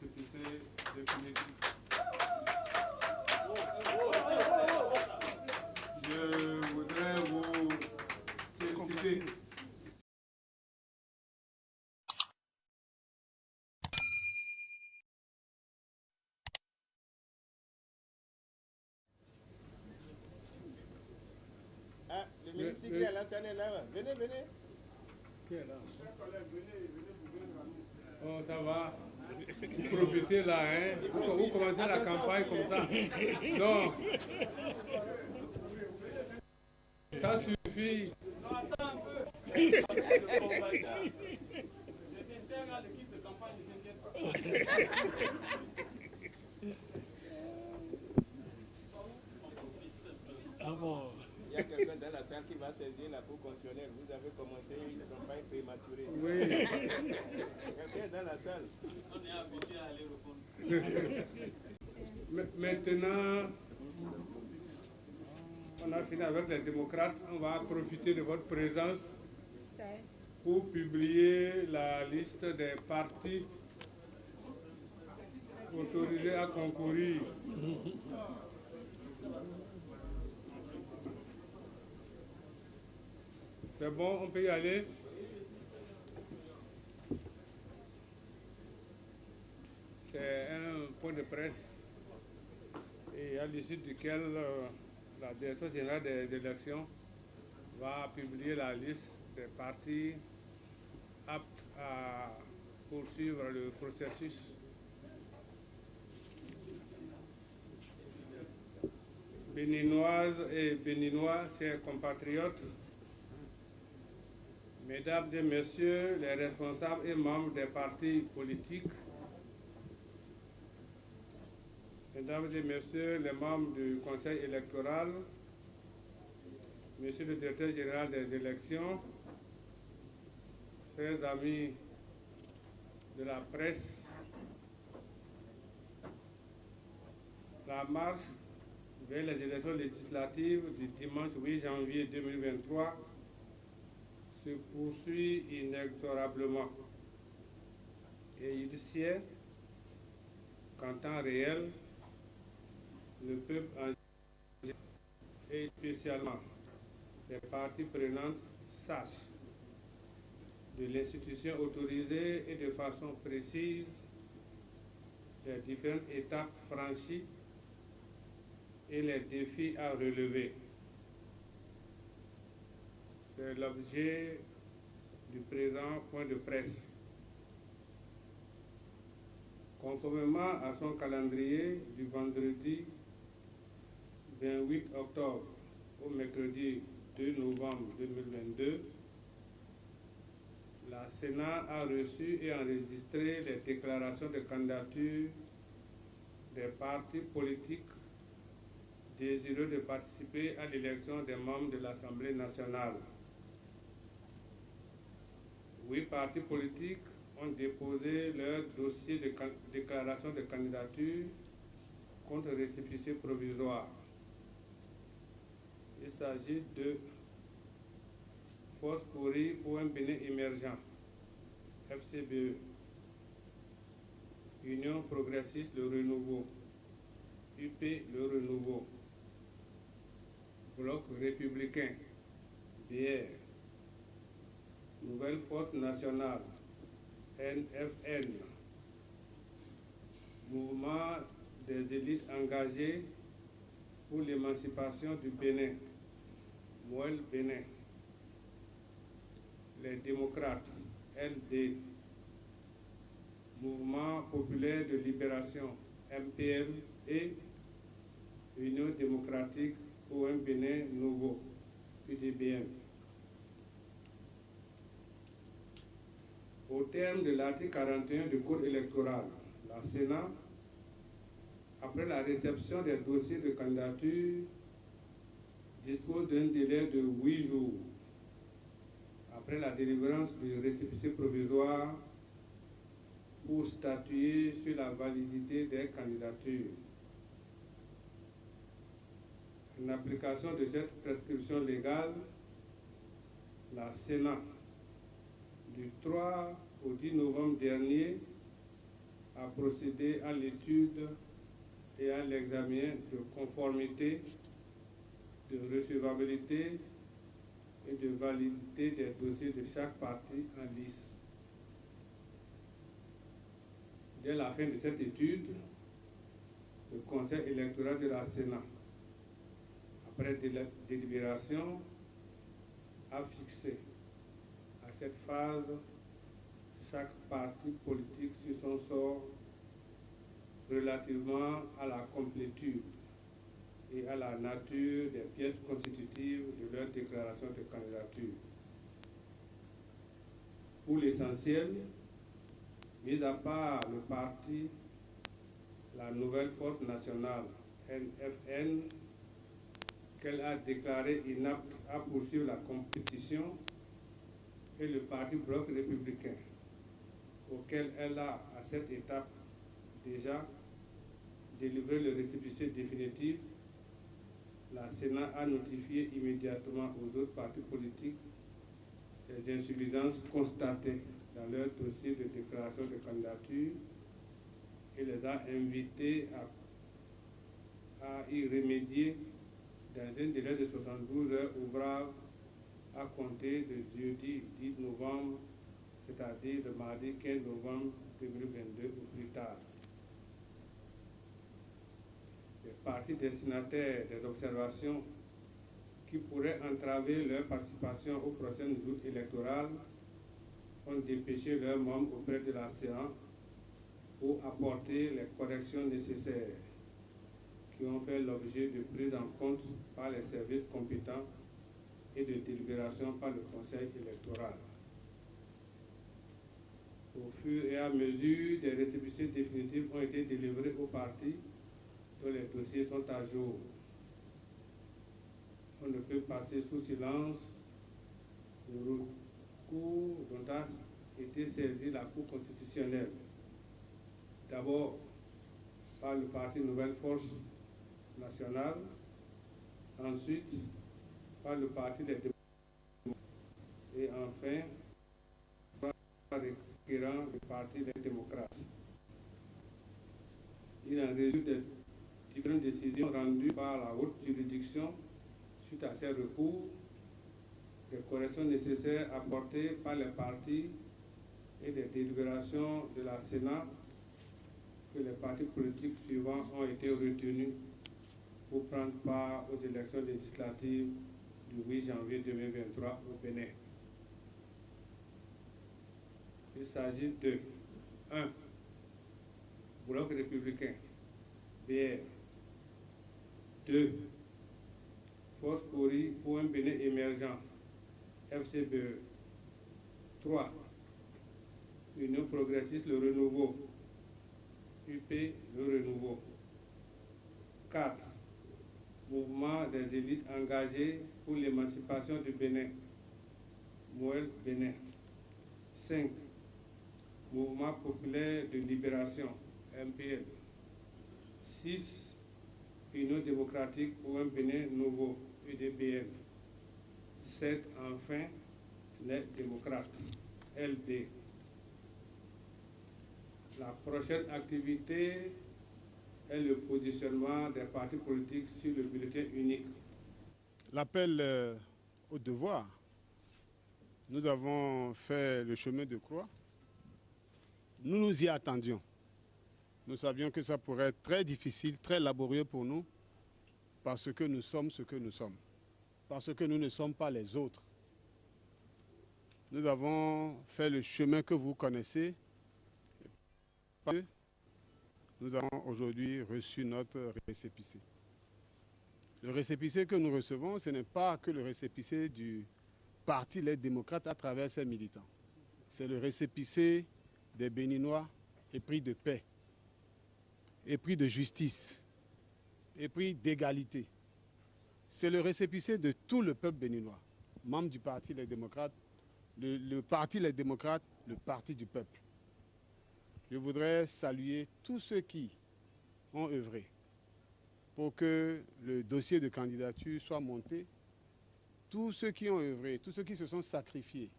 récépissé définitif. Je voudrais vous féliciter. Ah, le ministre qui est là, c'est là. Venez, venez. Qui est là? Oh, ça va. Vous profitez là, hein? Vous commencez la campagne comme ça. Donc, ça suffit. Non, attends un peu. Je t'intègre à l'équipe de campagne, ne t'inquiète pas. Ah bon. Il y a quelqu'un dans la salle qui va saisir la Cour constitutionnelle. Vous avez commencé une campagne prématurée. Oui. Quelqu'un dans la salle. On est habitué à aller répondre. Maintenant, on a fini avec les démocrates. On va profiter de votre présence pour publier la liste des partis autorisés à concourir. C'est bon, on peut y aller. C'est un point de presse et à l'issue duquel la Direction générale des élections va publier la liste des partis aptes à poursuivre le processus. Béninoises et Béninois, chers compatriotes, Mesdames et Messieurs les responsables et membres des partis politiques, Mesdames et Messieurs les membres du Conseil électoral, Monsieur le Directeur général des élections, chers amis de la presse, la marche vers les élections législatives du dimanche 8 janvier 2023 se poursuit inexorablement. Et il sied qu'en temps réel, le peuple en et spécialement les parties prenantes sachent de l'institution autorisée et de façon précise les différentes étapes franchies et les défis à relever. C'est l'objet du présent point de presse. Conformément à son calendrier du vendredi 28 octobre au mercredi 2 novembre 2022, la Sénat a reçu et enregistré les déclarations de candidature des partis politiques désireux de participer à l'élection des membres de l'Assemblée nationale. 8 partis politiques ont déposé leur dossier de déclaration de candidature contre récépissé provisoire. Il s'agit de Force pour un Bénin émergent, FCBE, Union progressiste Le Renouveau, UP Le Renouveau, Bloc républicain, BR, Nouvelle Force nationale, NFN, Mouvement des élites engagées pour l'émancipation du Bénin, MOEL Bénin, les démocrates, LD, Mouvement populaire de libération, MPL, et Union démocratique pour un Bénin nouveau, UDBN. Au terme de l'article 41 du Code électoral, la Sénat, après la réception des dossiers de candidature, dispose d'un délai de 8 jours après la délivrance du récépissé provisoire pour statuer sur la validité des candidatures. En application de cette prescription légale, la Sénat, du 3 au 10 novembre dernier, à procéder à l'étude et à l'examen de conformité, de recevabilité et de validité des dossiers de chaque parti en lice. Dès la fin de cette étude, le Conseil électoral de la Sénat, après délibération, a fixé à cette phase chaque parti politique sur son sort relativement à la complétude et à la nature des pièces constitutives de leur déclaration de candidature. Pour l'essentiel, mis à part le parti, la Nouvelle Force Nationale, NFN, qu'elle a déclaré inapte à poursuivre la compétition, et le parti Bloc républicain, auquel elle a, à cette étape, déjà délivré le récépissé définitif, la Sénat a notifié immédiatement aux autres partis politiques les insuffisances constatées dans leur dossier de déclaration de candidature et les a invités à y remédier dans un délai de 72 heures ouvrables à compter de jeudi 10 novembre, c'est-à-dire le mardi 15 novembre 2022 ou plus tard. Les partis destinataires des observations qui pourraient entraver leur participation aux prochaines joutes électorales ont dépêché leurs membres auprès de la séance pour apporter les corrections nécessaires qui ont fait l'objet de prise en compte par les services compétents et de délibération par le Conseil électoral. Au fur et à mesure, des récépissés définitifs ont été délivrés aux partis dont les dossiers sont à jour. On ne peut passer sous silence le recours dont a été saisie la Cour constitutionnelle. D'abord par le parti Nouvelle Force Nationale, ensuite par le parti des démocrates et enfin par le parti des démocrates. Il en résulte des différentes décisions rendues par la haute juridiction suite à ces recours, des corrections nécessaires apportées par les partis et des délibérations de la Sénat que les partis politiques suivants ont été retenus pour prendre part aux élections législatives du 8 janvier 2023 au Bénin. Il s'agit de 1. Bloc républicain, BR. 2. Force Cori pour un Bénin émergent, FCBE. 3. Union progressiste Le Renouveau, UP Le Renouveau. 4. Mouvement des élites engagées pour l'émancipation du Bénin, Moël Bénin. 5. Mouvement populaire de libération, MPL. 6. Union démocratique pour un Bénin nouveau, UDBN. 7. Enfin, les démocrates, LD. La prochaine activité est le positionnement des partis politiques sur le bulletin unique. L'appel au devoir. Nous avons fait le chemin de croix. Nous nous y attendions. Nous savions que ça pourrait être très difficile, très laborieux pour nous, parce que nous sommes ce que nous sommes, parce que nous ne sommes pas les autres. Nous avons fait le chemin que vous connaissez. Nous avons aujourd'hui reçu notre récépissé. Le récépissé que nous recevons, ce n'est pas que le récépissé du Parti Les Démocrates à travers ses militants. C'est le récépissé des Béninois épris de paix, épris de justice, épris d'égalité. C'est le récépissé de tout le peuple béninois, membre du Parti Les Démocrates, le Parti Les Démocrates, le Parti du peuple. Je voudrais saluer tous ceux qui ont œuvré pour que le dossier de candidature soit monté, tous ceux qui ont œuvré, tous ceux qui se sont sacrifiés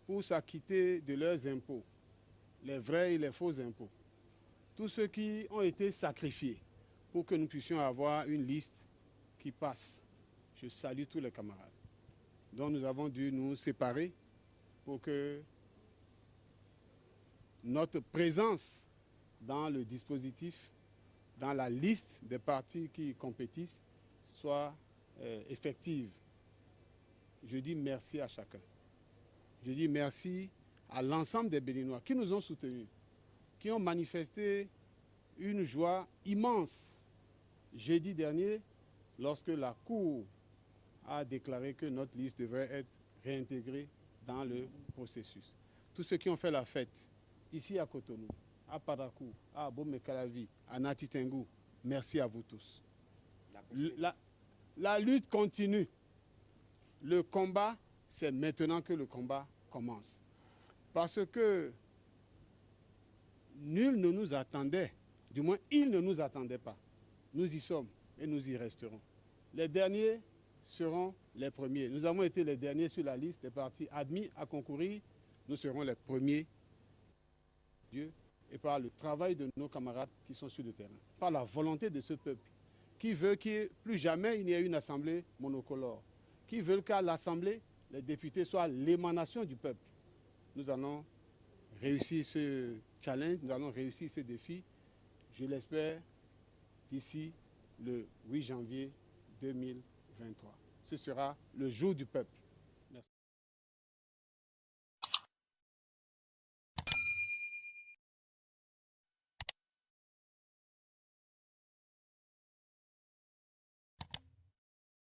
pour s'acquitter de leurs impôts, les vrais et les faux impôts, tous ceux qui ont été sacrifiés pour que nous puissions avoir une liste qui passe. Je salue tous les camarades dont nous avons dû nous séparer pour que notre présence dans le dispositif, dans la liste des partis qui compétissent, soit effective. Je dis merci à chacun. Je dis merci à l'ensemble des Béninois qui nous ont soutenus, qui ont manifesté une joie immense jeudi dernier lorsque la Cour a déclaré que notre liste devrait être réintégrée dans le processus. Tous ceux qui ont fait la fête ici à Cotonou, à Parakou, à Abomey-Calavi, à Nati Tengou, merci à vous tous. La lutte continue. Le combat, c'est maintenant que le combat commence. Parce que nul ne nous attendait, du moins il ne nous attendait pas. Nous y sommes et nous y resterons. Les derniers seront les premiers. Nous avons été les derniers sur la liste des partis admis à concourir. Nous serons les premiers. Dieu, et par le travail de nos camarades qui sont sur le terrain, par la volonté de ce peuple, qui veut qu'il plus jamais il n'y ait une assemblée monocolore, qui veut qu'à l'assemblée, les députés soient l'émanation du peuple. Nous allons réussir ce challenge, nous allons réussir ce défi, je l'espère, d'ici le 8 janvier 2023. Ce sera le jour du peuple.